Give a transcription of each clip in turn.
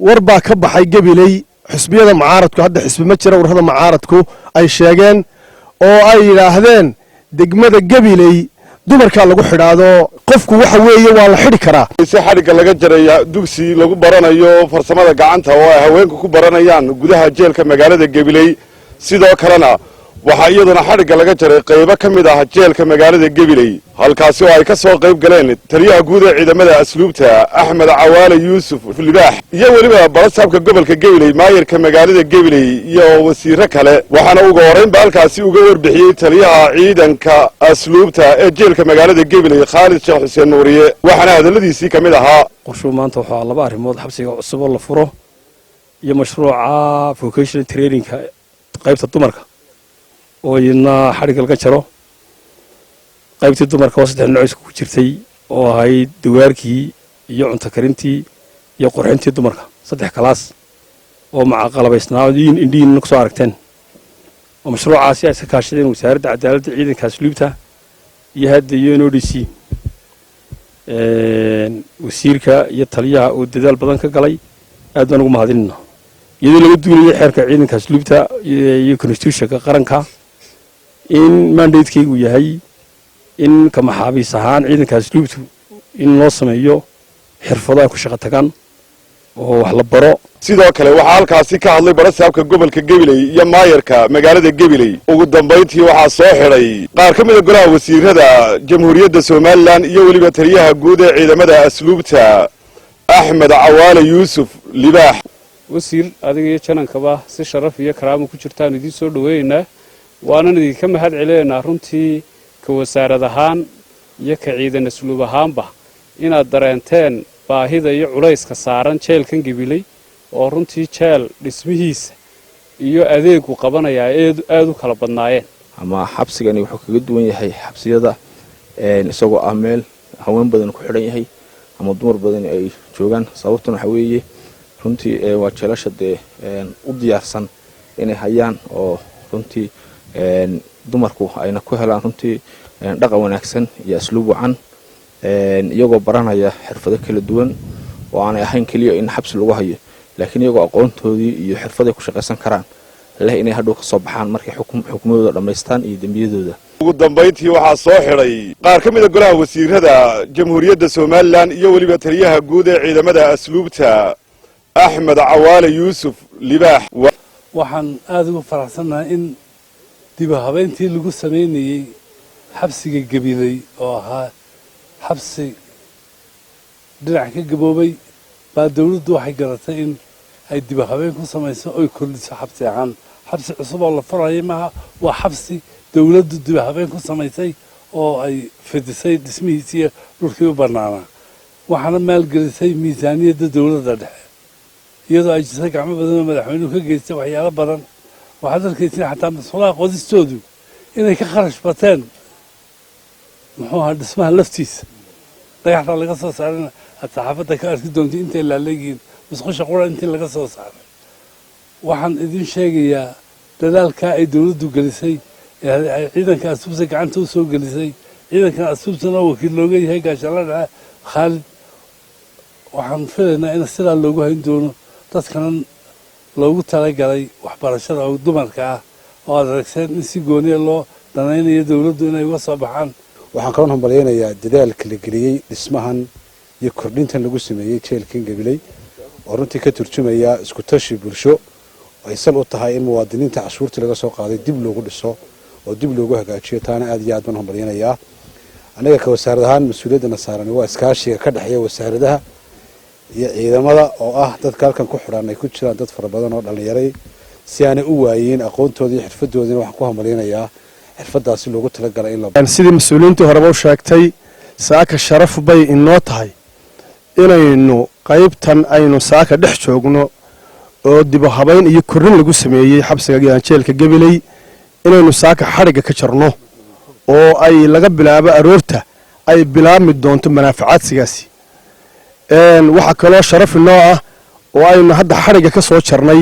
warbaa ka baxay gabiley xisbiyada mucaaradku hadda xisbi ma jira warada mucaaradku ay sheegeen oo ay yiraahdeen degmada gabiley dumarka lagu xidhaado qofku waxa weeye waa la xidhi karaa si xadhiga laga jaray dugsi lagu baranayo farsamada gacanta oo ay haweenku ku baranayaan gudaha jeelka magaalada gabiley sidoo kalena waxa iyaduna xadhiga laga jaray qaybo kamid ah jeelka magaalada gabiley halkaasi oo ay ka soo qayb galeen taliyaha guud ee ciidamada asluubta Axmed Cawaale Yuusuf Libaax iyo waliba barasaabka gobolka Gabiley maayirka magaalada Gabiley iyo wasiiro kale waxaana ugu horeyn halkaasi uga warbixiyay taliyaha ciidanka asluubta ee jeelka magaalada Gabiley Khalid Sheekh Xuseen Nuuriye waxaana hadaladiisii kamid ahaa qorsho maanta waxa laba arrimood xabsiga cusub la furo iyo mashruuca vocational training qaybta dumarka oo ina xariga laga jaro qaybtii dumarka oo saddex nooc isku jirtay oo ahayd duwaarkii iyo cunto karintii iyo qurxintii dumarka saddex kalaas oo macaqalabaysnaayeen indhiin ku soo aragteen oo mashruucaasi ay ka kaashadeen wasaaradda cadaaladda ciidanka asluubta iyo hadda UNODC wasiirka iyo taliyaha oo dadaal badan ka galay aad baan ugu mahadinayna iyadoo laga duuliyay xeerka ciidanka asluubta iyo constitutionka qaranka in mandate-kaygu yahay in ka maxaabiis ahaan ciidanka asluubtu in loo sameeyo xirfado ku shaqo tagaan oo wax la baro sidoo kale waxa halkaasi ka hadlay barasaabka gobolka Gabiley iyo maayirka magaalada Gabiley ugu dambeyntii waxa soo xiray qaar kamid ah golaha wasiirada jamhuuriyadda Soomaaliland iyo waliba taliyaha guud ee ciidamada asluubta Axmed Cawaale Yuusuf Libaax wasiir adiga iyo janankaba si sharaf iyo karaamo ku jirtaan idin soo dhaweynaa waana idinka mahad celinaa runtii ka wasaarad ahaan iyo ka ciidan asluub ahaanba inaad dareenteen baahida iyo culayska saaran jeelkan Gabiley oo runtii jeel dhismihiisa iyo adeegu qabanaya aad u kala badnaayeen ama xabsigani wuxuu kaga duwan yahay xabsiyada isagoo ah meel haween badan ku xidhan yahay ama dumar badan ay joogan sababtuna waxa weeye runtii waa jeelasha u diyaarsan inay hayaan oo runtii dumarku ayna ku helaan runtii dhaqan wanaagsan iyo asluub wacan iyagoo baranaya xirfado kala duwan oo aan ahayn kaliya in xabsi lagu hayo laakiin iyagoo aqoontoodii iyo xirfaday ku shaqaysan karaan leh inay hadhow ka soo baxaan markay xukumadooda dhammaystaan iyo dembiyadooda ugu dambeyntii waxaa soo xiray qaar kamid ah golaha wasiirada jamhuuriyadda Soomaaliland iyo waliba taliyaha guud ee ciidamada asluubta Axmed Cawaale Yuusuf Libaax waxaan aad ugu faraxsanahay in dib u habeyntii lagu sameeyay xabsiga Gabiley oo ahaa xabsi dhinac ka gaboobay baa dawladdu waxay garatay in ay dib u habeyn ku samayso oo kordhiso xabsi ahaan xabsi cusub oo la furayay maaha waa xabsi dawladdu dib u habeyn ku samaysay oo ay fidisay dhismihiisa iyo dhulkii u bannaanaa waxaana maalgelisay miisaaniyadda dawladda dhexe iyadoo ay jirtay gacmo badan oo madaxweynuhu ka geystay waxyaalo badan waxaad arkaysaa xataa mas'uulaha qodistoodu inay ka kharash bateen muxuu ahaa dhismaha laftiisa dhagaxda laga soo saarana saxaafadda ka arki doonta intay laaleegiin musqusha qura intii laga soo saaray waxaan idin sheegayaa dadaalkaa ay dawladdu gelisay ee ciidanka asluubta gacanta u soo gelisay ciidankan asluubtana wakiil looga yahay gaashaanla dhexe Khalid waxaan filaynaa in sidaa loogu hayn doono dadkana loogu talagalay waxbarashada oo dumarka ah oo aad aragteen in si gooniya loo danaynayo dawladdu inay uga soo baxaan waxaan kaloo hambaleynayaa dadaalka la geliyey dhismahan iyo kordhintan lagu sameeyey jeelkan Gabiley oo runtii ka turjumaya isku tashi bulsho ay sal u tahay in muwaadiniinta cashuurta laga soo qaaday dib loogu dhiso oo dib loogu hagaajiyo taana aad iyo aad baan hambaleynayaa anaga ka wasaarad ahaan mas'uuliyadda saaran waa iskaashiga ka dhaxeeya wasaaradaha iyo ciidamada oo ah dadka halkan ku xidhan ay ku jiraan dad fara badan oo dhalinyaro si aanay u waayeen aqoontooda iyo xirfadoodina waxaan ku hambaleynayaa xirfadaasi loogu talagalay in la sidii mas'uuliyiintu horeba u sheegtay saaka sharaf bay inoo tahay inaynu qaybtan aynu saaka dhex joogno oo dib u habeyn iyo korin lagu sameeyay xabsiga jeelka Gabiley inaynu saaka xariga ka jarno oo ay laga bilaabo aroorta ay bilaabmi doonto manaafacaadsigaasi waxa kaloo sharaf inoo ah oo aynu hadda xariga ka soo jarnay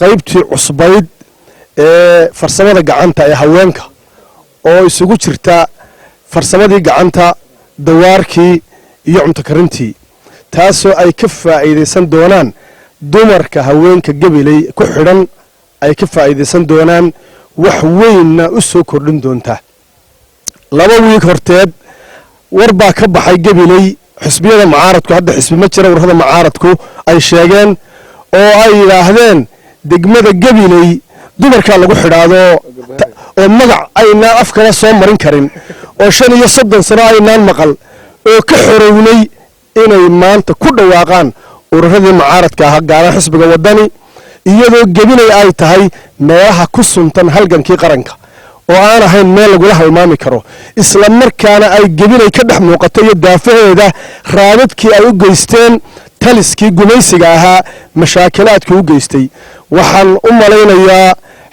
qaybtii cusbayd ee farsamada gacanta ee haweenka oo isugu jirta farsamadii gacanta dawaarkii iyo cunto karintii taasoo ay ka faa'iideysan doonaan dumarka haweenka gabiley ku xidhan ay ka faa'iidaysan doonaan wax weynna u soo kordhin doontaa 2 wiig horteed war baa ka baxay gabiley xisbiyada mucaaradku hadda xisbi ma jira warhada mucaaradku ay sheegeen oo ay yiraahdeen degmada gabiley dumarka lagu xidhaado oo magac ayna afkala soo marin karin oo 35 sano aynaan maqal oo ka xorownay inay maanta ku dhawaaqaan ururada mucaaradka ah gaar xisbiga wadani iyadoo gabiley ay tahay meelaha ku suntan halgankii qaranka oo aan ahayn meel lagu halmaami karo isla markaana ay gabiley ka dhex muuqato iyo daafaheeda raadadkii ay u geysteen taliskii gumaysiga ahaa mashaakilaadkii u geystay waxaan u malaynayaa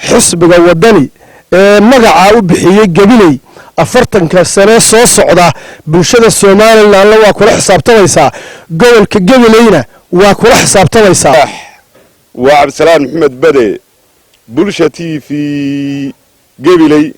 xisbiga wadani ee magaca u bixiyay gabiley 40 sano soo socda bulshada Soomaaliland waa kula xisaabtamaysaa gobolka gabileyna waa kula xisaabtamaysaa waa Cabdisalaan Maxamed Bade bulsha TV gabiley